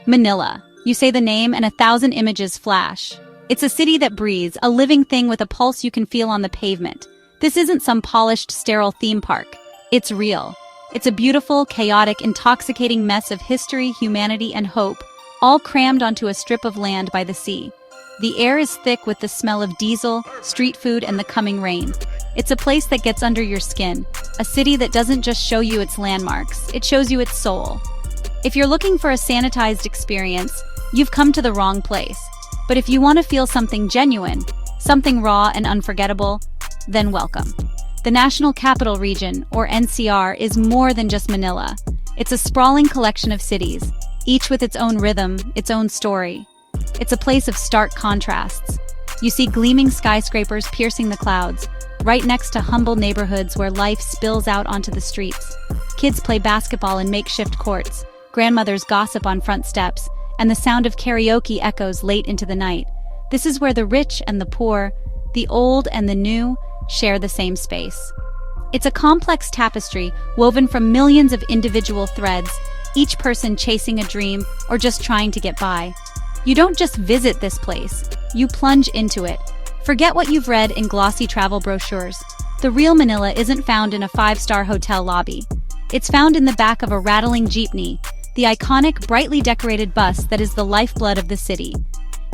Manila. You say the name and 1,000 images flash. It's a city that breathes, a living thing with a pulse you can feel on the pavement. This isn't some polished, sterile theme park. It's real. It's a beautiful, chaotic, intoxicating mess of history, humanity, and hope, all crammed onto a strip of land by the sea. The air is thick with the smell of diesel, street food, and the coming rain. It's a place that gets under your skin, a city that doesn't just show you its landmarks, it shows you its soul. If you're looking for a sanitized experience, you've come to the wrong place. But if you want to feel something genuine, something raw and unforgettable, then welcome. The National Capital Region, or NCR, is more than just Manila. It's a sprawling collection of cities, each with its own rhythm, its own story. It's a place of stark contrasts. You see gleaming skyscrapers piercing the clouds, right next to humble neighborhoods where life spills out onto the streets. Kids play basketball in makeshift courts, grandmothers gossip on front steps, and the sound of karaoke echoes late into the night. This is where the rich and the poor, the old and the new, share the same space. It's a complex tapestry woven from millions of individual threads, each person chasing a dream or just trying to get by. You don't just visit this place, you plunge into it. Forget what you've read in glossy travel brochures. The real Manila isn't found in a five-star hotel lobby. It's found in the back of a rattling jeepney, the iconic, brightly decorated bus that is the lifeblood of the city.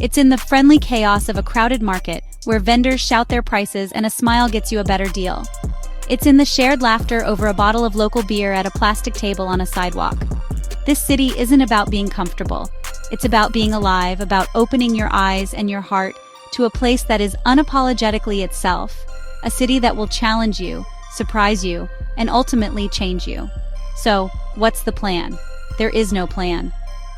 It's in the friendly chaos of a crowded market, where vendors shout their prices and a smile gets you a better deal. It's in the shared laughter over a bottle of local beer at a plastic table on a sidewalk. This city isn't about being comfortable. It's about being alive, about opening your eyes and your heart to a place that is unapologetically itself, a city that will challenge you, surprise you, and ultimately change you. So, what's the plan? There is no plan.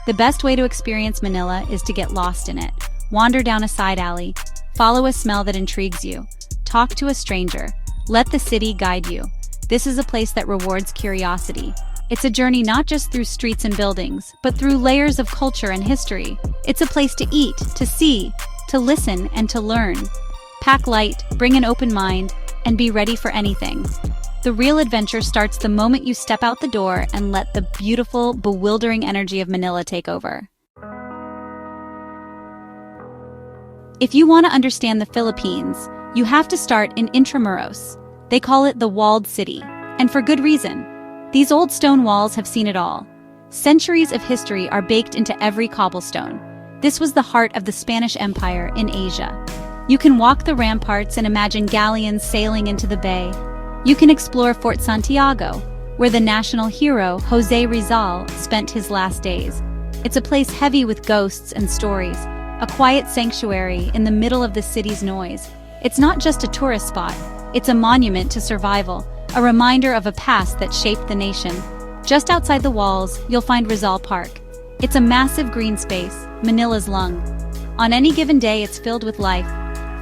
The best way to experience Manila is to get lost in it. Wander down a side alley, follow a smell that intrigues you, talk to a stranger, let the city guide you. This is a place that rewards curiosity. It's a journey not just through streets and buildings, but through layers of culture and history. It's a place to eat, to see, to listen, and to learn. Pack light, bring an open mind, and be ready for anything. The real adventure starts the moment you step out the door and let the beautiful, bewildering energy of Manila take over. If you want to understand the Philippines, you have to start in Intramuros. They call it the walled city, and for good reason. These old stone walls have seen it all. Centuries of history are baked into every cobblestone. This was the heart of the Spanish Empire in Asia. You can walk the ramparts and imagine galleons sailing into the bay. You can explore Fort Santiago, where the national hero, Jose Rizal, spent his last days. It's a place heavy with ghosts and stories, a quiet sanctuary in the middle of the city's noise. It's not just a tourist spot, it's a monument to survival, a reminder of a past that shaped the nation. Just outside the walls, you'll find Rizal Park. It's a massive green space, Manila's lung. On any given day, it's filled with life.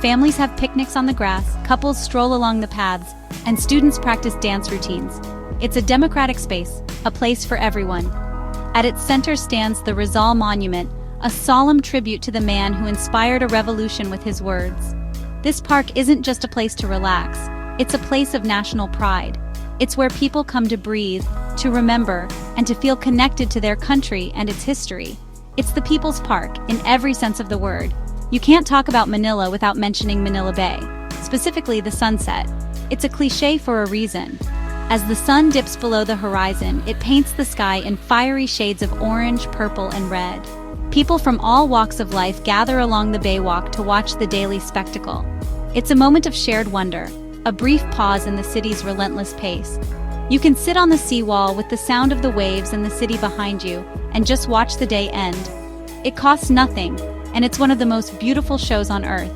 Families have picnics on the grass, couples stroll along the paths, and students practice dance routines. It's a democratic space, a place for everyone. At its center stands the Rizal Monument, a solemn tribute to the man who inspired a revolution with his words. This park isn't just a place to relax, it's a place of national pride. It's where people come to breathe, to remember, and to feel connected to their country and its history. It's the People's Park, in every sense of the word. You can't talk about Manila without mentioning Manila Bay, specifically the sunset. It's a cliché for a reason. As the sun dips below the horizon, it paints the sky in fiery shades of orange, purple, and red. People from all walks of life gather along the baywalk to watch the daily spectacle. It's a moment of shared wonder, a brief pause in the city's relentless pace. You can sit on the seawall with the sound of the waves and the city behind you, and just watch the day end. It costs nothing, and it's one of the most beautiful shows on earth.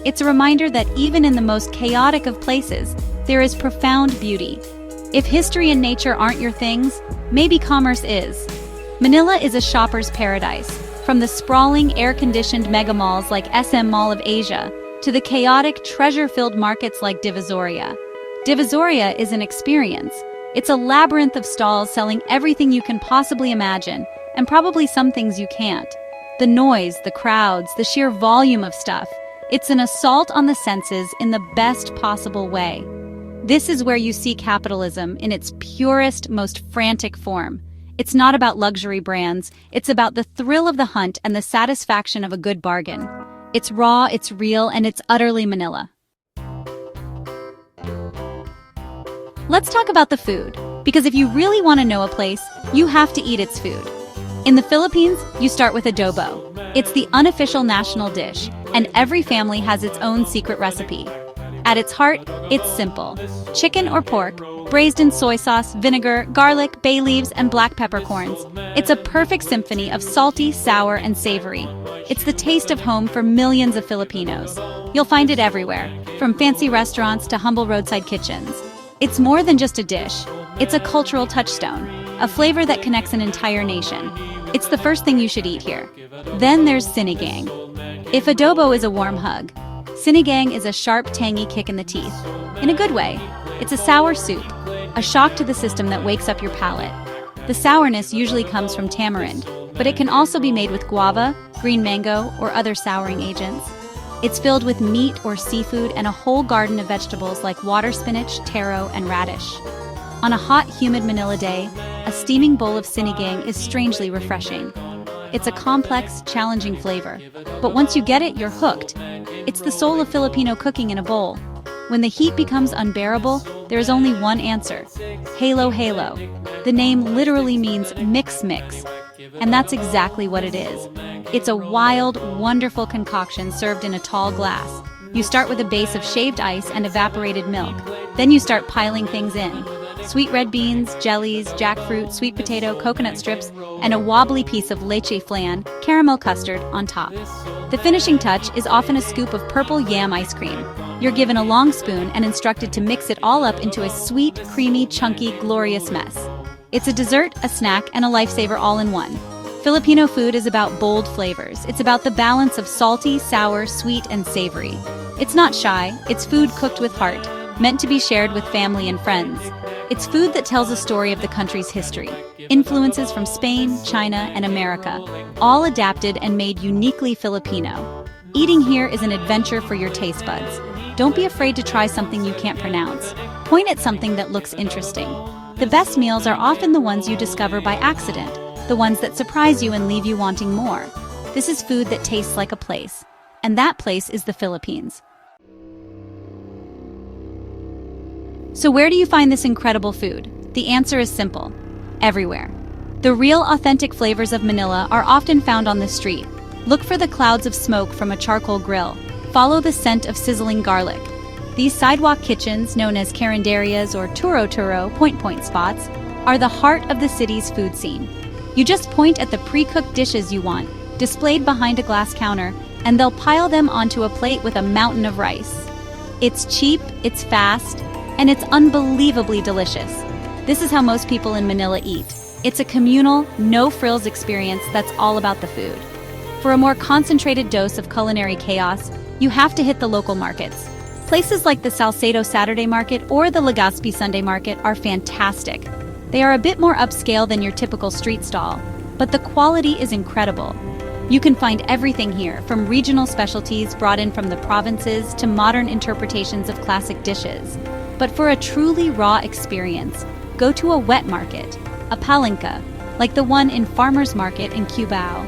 It's a reminder that even in the most chaotic of places, there is profound beauty. If history and nature aren't your things, maybe commerce is. Manila is a shopper's paradise, from the sprawling, air-conditioned mega-malls like SM Mall of Asia to the chaotic, treasure-filled markets like Divisoria. Divisoria is an experience. It's a labyrinth of stalls selling everything you can possibly imagine, and probably some things you can't. The noise, the crowds, the sheer volume of stuff. It's an assault on the senses in the best possible way. This is where you see capitalism in its purest, most frantic form. It's not about luxury brands, it's about the thrill of the hunt and the satisfaction of a good bargain. It's raw, it's real, and it's utterly Manila. Let's talk about the food, because if you really want to know a place, you have to eat its food. In the Philippines, you start with adobo. It's the unofficial national dish, and every family has its own secret recipe. At its heart, it's simple. Chicken or pork, braised in soy sauce, vinegar, garlic, bay leaves, and black peppercorns. It's a perfect symphony of salty, sour, and savory. It's the taste of home for millions of Filipinos. You'll find it everywhere, from fancy restaurants to humble roadside kitchens. It's more than just a dish. It's a cultural touchstone, a flavor that connects an entire nation. It's the first thing you should eat here. Then there's sinigang. If adobo is a warm hug, sinigang is a sharp, tangy kick in the teeth. In a good way. It's a sour soup, a shock to the system that wakes up your palate. The sourness usually comes from tamarind, but it can also be made with guava, green mango, or other souring agents. It's filled with meat or seafood and a whole garden of vegetables like water spinach, taro, and radish. On a hot, humid Manila day, a steaming bowl of sinigang is strangely refreshing. It's a complex, challenging flavor, but once you get it, you're hooked. It's the soul of Filipino cooking in a bowl. When the heat becomes unbearable, there is only one answer: halo halo. The name literally means mix mix, and that's exactly what it is. It's a wild, wonderful concoction served in a tall glass. You start with a base of shaved ice and evaporated milk. Then you start piling things in. Sweet red beans, jellies, jackfruit, sweet potato, coconut strips, and a wobbly piece of leche flan, caramel custard, on top. The finishing touch is often a scoop of purple yam ice cream. You're given a long spoon and instructed to mix it all up into a sweet, creamy, chunky, glorious mess. It's a dessert, a snack, and a lifesaver all in one. Filipino food is about bold flavors. It's about the balance of salty, sour, sweet, and savory. It's not shy, it's food cooked with heart, meant to be shared with family and friends. It's food that tells a story of the country's history. Influences from Spain, China, and America, all adapted and made uniquely Filipino. Eating here is an adventure for your taste buds. Don't be afraid to try something you can't pronounce. Point at something that looks interesting. The best meals are often the ones you discover by accident, the ones that surprise you and leave you wanting more. This is food that tastes like a place, and that place is the Philippines. So where do you find this incredible food? The answer is simple: everywhere. The real, authentic flavors of Manila are often found on the street. Look for the clouds of smoke from a charcoal grill. Follow the scent of sizzling garlic. These sidewalk kitchens, known as carinderias or turo-turo point spots, are the heart of the city's food scene. You just point at the pre-cooked dishes you want, displayed behind a glass counter, and they'll pile them onto a plate with a mountain of rice. It's cheap, it's fast, and it's unbelievably delicious. This is how most people in Manila eat. It's a communal, no-frills experience that's all about the food. For a more concentrated dose of culinary chaos, you have to hit the local markets. Places like the Salcedo Saturday Market or the Legazpi Sunday Market are fantastic. They are a bit more upscale than your typical street stall, but the quality is incredible. You can find everything here, from regional specialties brought in from the provinces to modern interpretations of classic dishes. But for a truly raw experience, go to a wet market, a palinka, like the one in Farmers Market in Cubao.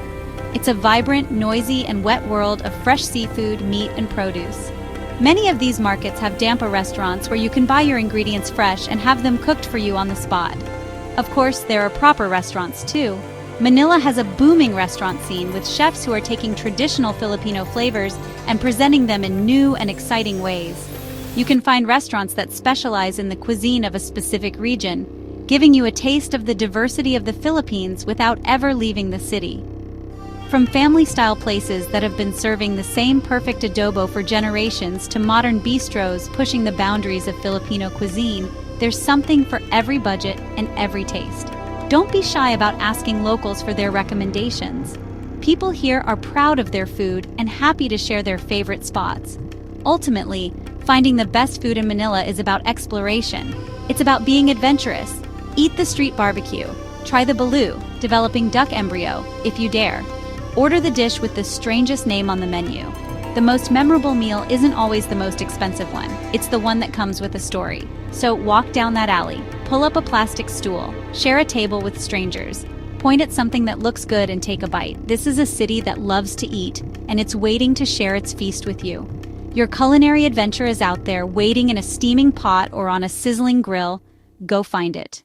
It's a vibrant, noisy, and wet world of fresh seafood, meat, and produce. Many of these markets have dampa restaurants where you can buy your ingredients fresh and have them cooked for you on the spot. Of course, there are proper restaurants too. Manila has a booming restaurant scene with chefs who are taking traditional Filipino flavors and presenting them in new and exciting ways. You can find restaurants that specialize in the cuisine of a specific region, giving you a taste of the diversity of the Philippines without ever leaving the city. From family-style places that have been serving the same perfect adobo for generations to modern bistros pushing the boundaries of Filipino cuisine, there's something for every budget and every taste. Don't be shy about asking locals for their recommendations. People here are proud of their food and happy to share their favorite spots. Ultimately, finding the best food in Manila is about exploration. It's about being adventurous. Eat the street barbecue. Try the balut, developing duck embryo, if you dare. Order the dish with the strangest name on the menu. The most memorable meal isn't always the most expensive one. It's the one that comes with a story. So walk down that alley, Pull up a plastic stool, share a table with strangers, point at something that looks good and take a bite. This is a city that loves to eat, and it's waiting to share its feast with you. Your culinary adventure is out there, waiting in a steaming pot or on a sizzling grill. Go find it.